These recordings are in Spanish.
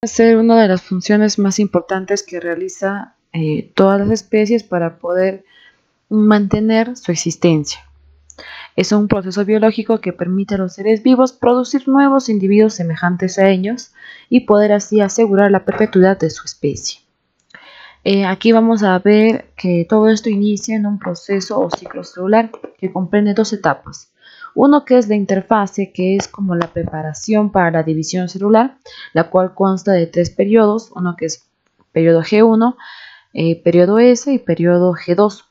Ser una de las funciones más importantes que realiza todas las especies para poder mantener su existencia. Es un proceso biológico que permite a los seres vivos producir nuevos individuos semejantes a ellos y poder así asegurar la perpetuidad de su especie. Aquí vamos a ver que todo esto inicia en un proceso o ciclo celular que comprende dos etapas. Uno que es la interfase, que es como la preparación para la división celular, la cual consta de 3 periodos, uno que es periodo G1, periodo S y periodo G2.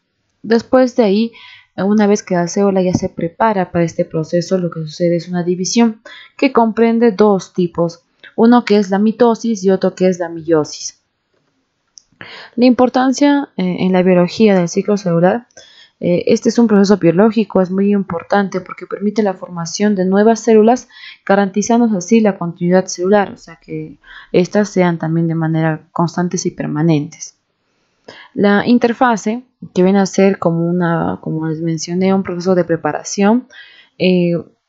Después de ahí, una vez que la célula ya se prepara para este proceso, lo que sucede es una división que comprende dos tipos, uno que es la mitosis y otro que es la meiosis. La importancia en la biología del ciclo celular. Este es un proceso biológico, es muy importante porque permite la formación de nuevas células, garantizando así la continuidad celular, o sea que éstas sean también de manera constantes y permanentes. La interfase, que viene a ser como les mencioné, un proceso de preparación,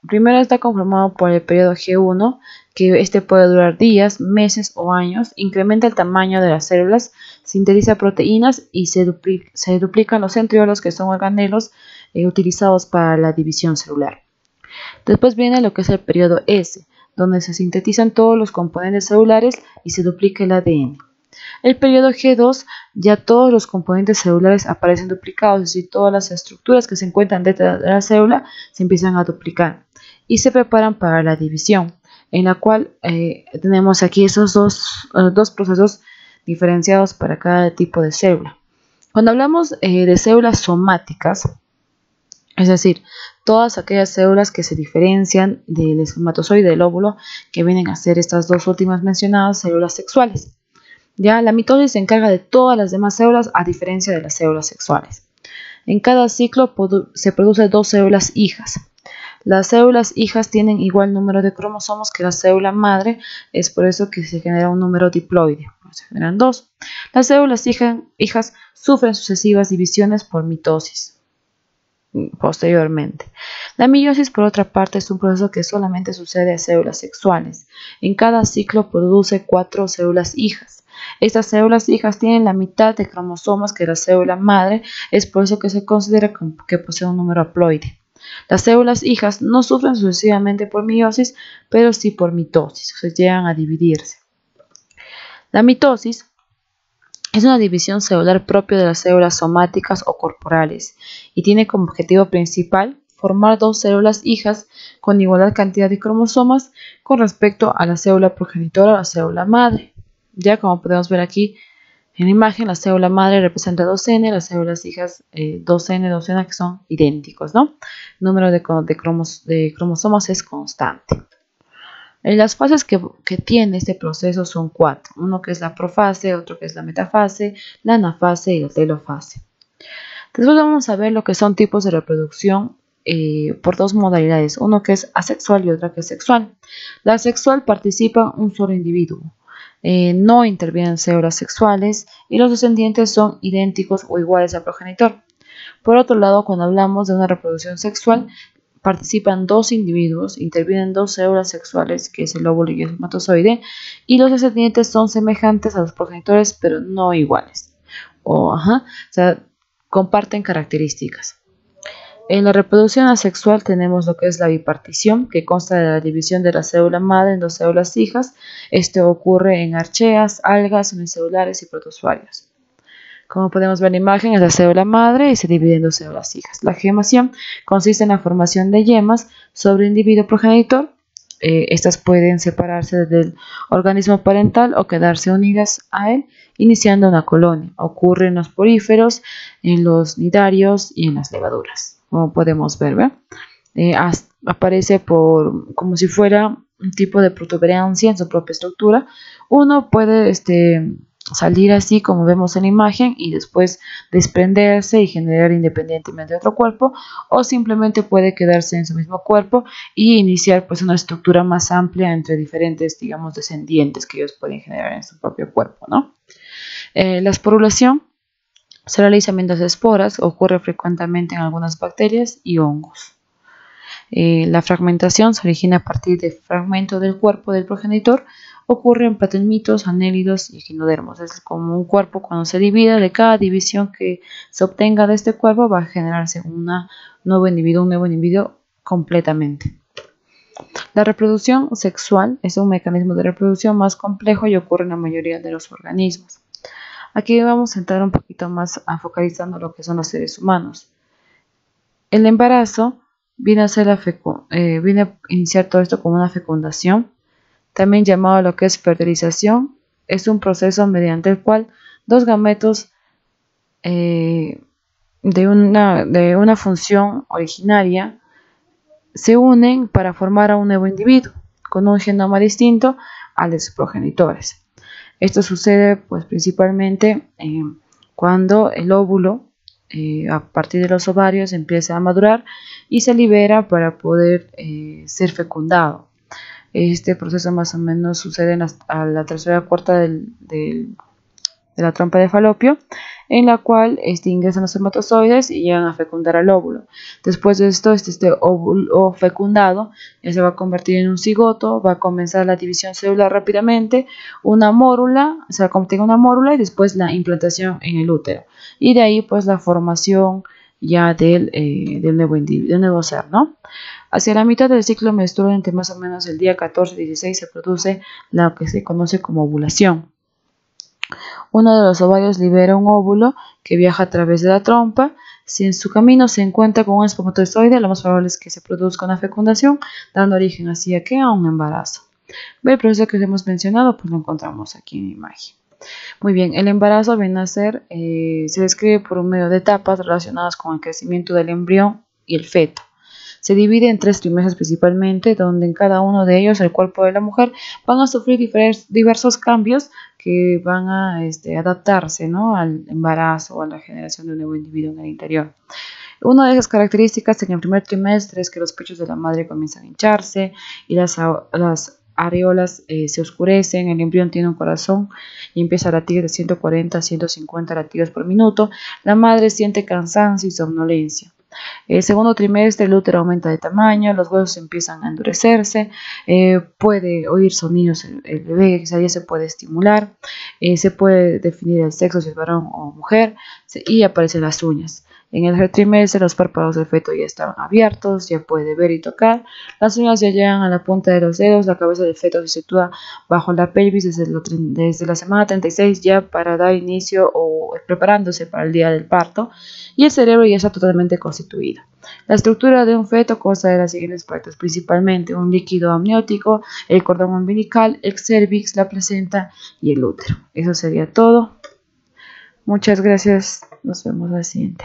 primero está conformado por el periodo G1, que este puede durar días, meses o años, incrementa el tamaño de las células, sintetiza proteínas y se duplican los centriolos, que son organelos utilizados para la división celular. Después viene lo que es el periodo S, donde se sintetizan todos los componentes celulares y se duplica el ADN. El periodo G2, ya todos los componentes celulares aparecen duplicados, es decir, todas las estructuras que se encuentran dentro de la célula se empiezan a duplicar y se preparan para la división, en la cual tenemos aquí esos dos procesos diferenciados para cada tipo de célula. Cuando hablamos de células somáticas, es decir, todas aquellas células que se diferencian del espermatozoide y del óvulo, que vienen a ser estas dos últimas mencionadas, células sexuales. Ya la mitosis se encarga de todas las demás células, a diferencia de las células sexuales. En cada ciclo se producen dos células hijas. Las células hijas tienen igual número de cromosomas que la célula madre, es por eso que se genera un número diploide, se generan dos. Las células hijas sufren sucesivas divisiones por mitosis posteriormente. La meiosis, por otra parte, es un proceso que solamente sucede a células sexuales. En cada ciclo produce 4 células hijas. Estas células hijas tienen la mitad de cromosomas que la célula madre, es por eso que se considera que posee un número haploide. Las células hijas no sufren sucesivamente por meiosis, pero sí por mitosis, se llegan a dividirse. La mitosis es una división celular propia de las células somáticas o corporales y tiene como objetivo principal formar dos células hijas con igual cantidad de cromosomas con respecto a la célula progenitora o la célula madre. Ya como podemos ver aquí en la imagen, la célula madre representa 2N, las células hijas 2N, 2N, que son idénticos, ¿no? El número de cromosomas es constante. Las fases que tiene este proceso son 4, uno que es la profase, otro que es la metafase, la anafase y la telofase. Después vamos a ver lo que son tipos de reproducción por dos modalidades, uno que es asexual y otra que es sexual. La asexual participa un solo individuo, no intervienen células sexuales y los descendientes son idénticos o iguales al progenitor. Por otro lado, cuando hablamos de una reproducción sexual, participan dos individuos, intervienen dos células sexuales, que es el óvulo y el espermatozoide, y los descendientes son semejantes a los progenitores, pero no iguales. O sea, comparten características. En la reproducción asexual tenemos lo que es la bipartición, que consta de la división de la célula madre en dos células hijas. Esto ocurre en archeas, algas, unicelulares y protozoarios. Como podemos ver en la imagen, es la célula madre y se divide en dos células hijas. La gemación consiste en la formación de yemas sobre el individuo progenitor. Estas pueden separarse del organismo parental o quedarse unidas a él, iniciando una colonia. Ocurre en los poríferos, en los nidarios y en las levaduras. Como podemos ver, aparece como si fuera un tipo de protuberancia en su propia estructura. Uno puede salir así como vemos en la imagen y después desprenderse y generar independientemente otro cuerpo, o simplemente puede quedarse en su mismo cuerpo y iniciar pues una estructura más amplia entre diferentes, digamos, descendientes que ellos pueden generar en su propio cuerpo, ¿no? La esporulación se realiza mediante las esporas, ocurre frecuentemente en algunas bacterias y hongos. La fragmentación se origina a partir de fragmentos del cuerpo del progenitor ocurre en platelmitos, anélidos y equinodermos. Es como un cuerpo cuando se divide, de cada división que se obtenga de este cuerpo va a generarse un nuevo individuo completamente. La reproducción sexual es un mecanismo de reproducción más complejo y ocurre en la mayoría de los organismos. Aquí vamos a entrar un poquito más focalizando lo que son los seres humanos. El embarazo viene a iniciar todo esto como una fecundación, también llamado lo que es fertilización. Es un proceso mediante el cual dos gametos de una función originaria se unen para formar a un nuevo individuo con un genoma distinto al de sus progenitores. Esto sucede pues principalmente cuando el óvulo a partir de los ovarios empieza a madurar y se libera para poder ser fecundado. Este proceso más o menos sucede a la tercera cuarta de la trompa de Falopio, en la cual ingresan los espermatozoides y llegan a fecundar al óvulo. Después de esto, este óvulo fecundado ya se va a convertir en un cigoto, va a comenzar la división celular rápidamente, se va a convertir en una mórula y después la implantación en el útero. Y de ahí pues la formación ya del nuevo ser, ¿no? Hacia la mitad del ciclo menstrual, entre más o menos el día 14-16, se produce lo que se conoce como ovulación. Uno de los ovarios libera un óvulo que viaja a través de la trompa. Si en su camino se encuentra con un espermatozoide, lo más probable es que se produzca una fecundación, dando origen así a un embarazo. El proceso que hemos mencionado, pues lo encontramos aquí en la imagen. Muy bien, el embarazo viene a ser, se describe por un medio de etapas relacionadas con el crecimiento del embrión y el feto. Se divide en 3 trimestres principalmente, donde en cada uno de ellos el cuerpo de la mujer van a sufrir diversos cambios que van a adaptarse, ¿no?, al embarazo o a la generación de un nuevo individuo en el interior. Una de esas características en el primer trimestre es que los pechos de la madre comienzan a hincharse y las areolas se oscurecen, el embrión tiene un corazón y empieza a latir de 140 a 150 latidos por minuto, la madre siente cansancio y somnolencia. El segundo trimestre el útero aumenta de tamaño, los huesos empiezan a endurecerse, puede oír sonidos el bebé, ya se puede estimular, se puede definir el sexo si es varón o mujer y aparecen las uñas. En el tercer trimestre los párpados del feto ya están abiertos, ya puede ver y tocar, las uñas ya llegan a la punta de los dedos, la cabeza del feto se sitúa bajo la pelvis desde la semana 36 ya para dar inicio o preparándose para el día del parto, y el cerebro ya está totalmente constituido. La estructura de un feto consta de las siguientes partes, principalmente un líquido amniótico, el cordón umbilical, el cérvix, la placenta y el útero. Eso sería todo. Muchas gracias. Nos vemos la siguiente.